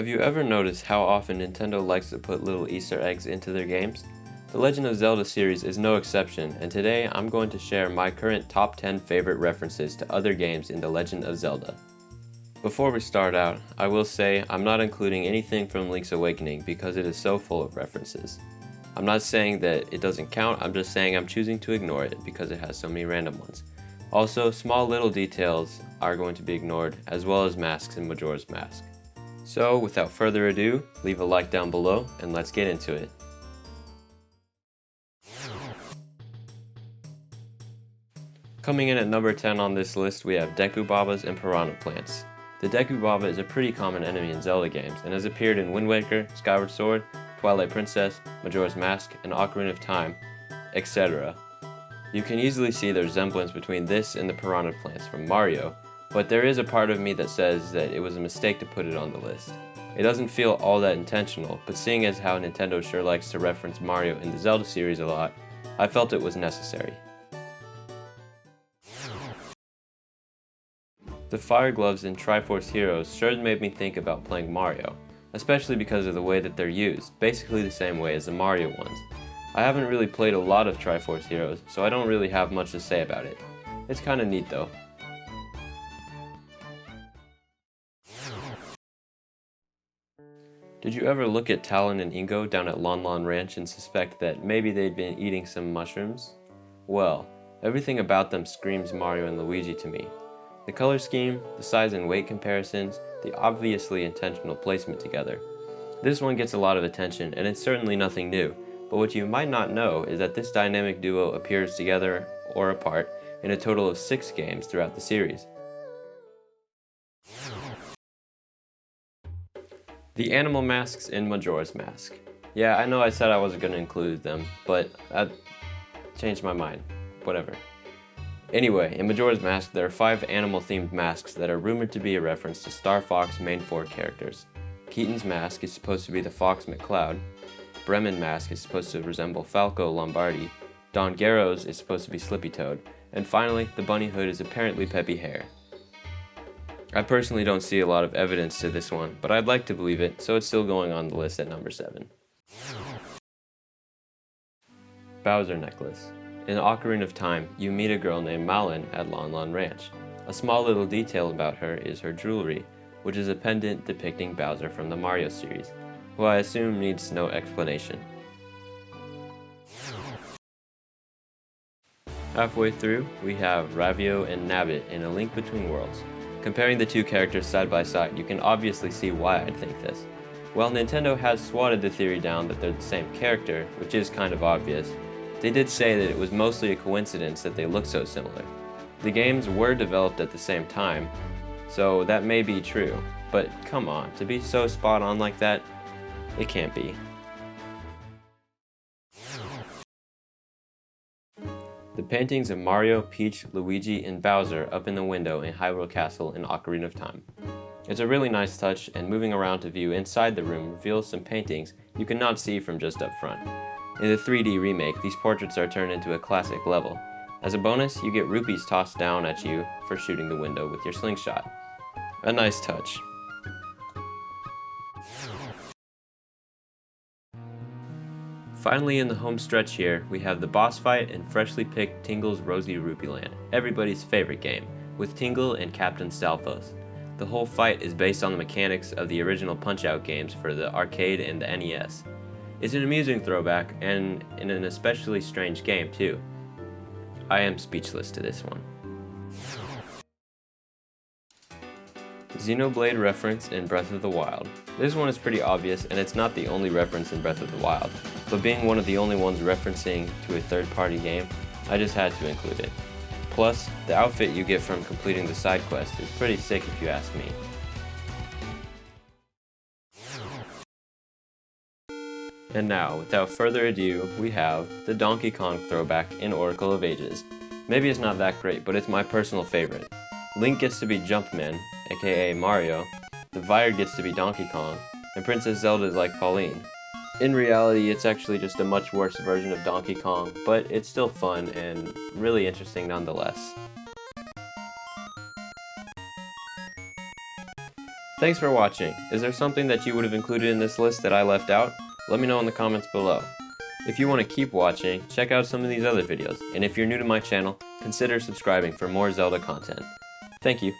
Have you ever noticed how often Nintendo likes to put little Easter eggs into their games? The Legend of Zelda series is no exception, and today I'm going to share my current top 10 favorite references to other games in The Legend of Zelda. Before we start out, I will say I'm not including anything from Link's Awakening because it is so full of references. I'm not saying that it doesn't count, I'm just saying I'm choosing to ignore it because it has so many random ones. Also, small little details are going to be ignored, as well as masks in Majora's Mask. So, without further ado, leave a like down below, and let's get into it. Coming in at number 10 on this list, we have Deku Babas and Piranha Plants. The Deku Baba is a pretty common enemy in Zelda games, and has appeared in Wind Waker, Skyward Sword, Twilight Princess, Majora's Mask, and Ocarina of Time, etc. You can easily see the resemblance between this and the Piranha Plants from Mario, but there is a part of me that says that it was a mistake to put it on the list. It doesn't feel all that intentional, but seeing as how Nintendo sure likes to reference Mario in the Zelda series a lot, I felt it was necessary. The Fire Gloves in Triforce Heroes sure made me think about playing Mario, especially because of the way that they're used, basically the same way as the Mario ones. I haven't really played a lot of Triforce Heroes, so I don't really have much to say about it. It's kinda neat though. Did you ever look at Talon and Ingo down at Lon Lon Ranch and suspect that maybe they'd been eating some mushrooms? Well, everything about them screams Mario and Luigi to me. The color scheme, the size and weight comparisons, the obviously intentional placement together. This one gets a lot of attention, and it's certainly nothing new, but what you might not know is that this dynamic duo appears together or apart in a total of 6 games throughout the series. The animal masks in Majora's Mask. Yeah, I know I said I wasn't going to include them, but I changed my mind. Whatever. Anyway, in Majora's Mask, there are 5 animal-themed masks that are rumored to be a reference to Star Fox's main 4 characters. Keaton's mask is supposed to be the Fox McCloud, Bremen mask is supposed to resemble Falco Lombardi, Don Garro's is supposed to be Slippy Toad, and finally, the bunny hood is apparently Peppy Hare. I personally don't see a lot of evidence to this one, but I'd like to believe it, so it's still going on the list at number 7. Bowser Necklace. In Ocarina of Time, you meet a girl named Malin at Lon Lon Ranch. A small little detail about her is her jewelry, which is a pendant depicting Bowser from the Mario series, who I assume needs no explanation. Halfway through, we have Ravio and Nabbit in A Link Between Worlds. Comparing the two characters side by side, you can obviously see why I'd think this. While Nintendo has swatted the theory down that they're the same character, which is kind of obvious, they did say that it was mostly a coincidence that they look so similar. The games were developed at the same time, so that may be true, but come on, to be so spot on like that, it can't be. The paintings of Mario, Peach, Luigi, and Bowser up in the window in Hyrule Castle in Ocarina of Time. It's a really nice touch, and moving around to view inside the room reveals some paintings you cannot see from just up front. In the 3D remake, these portraits are turned into a classic level. As a bonus, you get rupees tossed down at you for shooting the window with your slingshot. A nice touch. Finally, in the home stretch here, we have the boss fight in freshly picked Tingle's Rosy Rupee Land, everybody's favorite game, with Tingle and Captain Stalfos. The whole fight is based on the mechanics of the original Punch-Out games for the arcade and the NES. It's an amusing throwback, and in an especially strange game too. I am speechless to this one. Xenoblade reference in Breath of the Wild. This one is pretty obvious, and it's not the only reference in Breath of the Wild, but being one of the only ones referencing to a third-party game, I just had to include it. Plus, the outfit you get from completing the side quest is pretty sick if you ask me. And now, without further ado, we have the Donkey Kong throwback in Oracle of Ages. Maybe it's not that great, but it's my personal favorite. Link gets to be Jumpman, aka Mario, the Vired gets to be Donkey Kong, and Princess Zelda is like Pauline. In reality, it's actually just a much worse version of Donkey Kong, but it's still fun and really interesting nonetheless. Thanks for watching. Is there something that you would have included in this list that I left out? Let me know in the comments below. If you want to keep watching, check out some of these other videos, and if you're new to my channel, consider subscribing for more Zelda content. Thank you.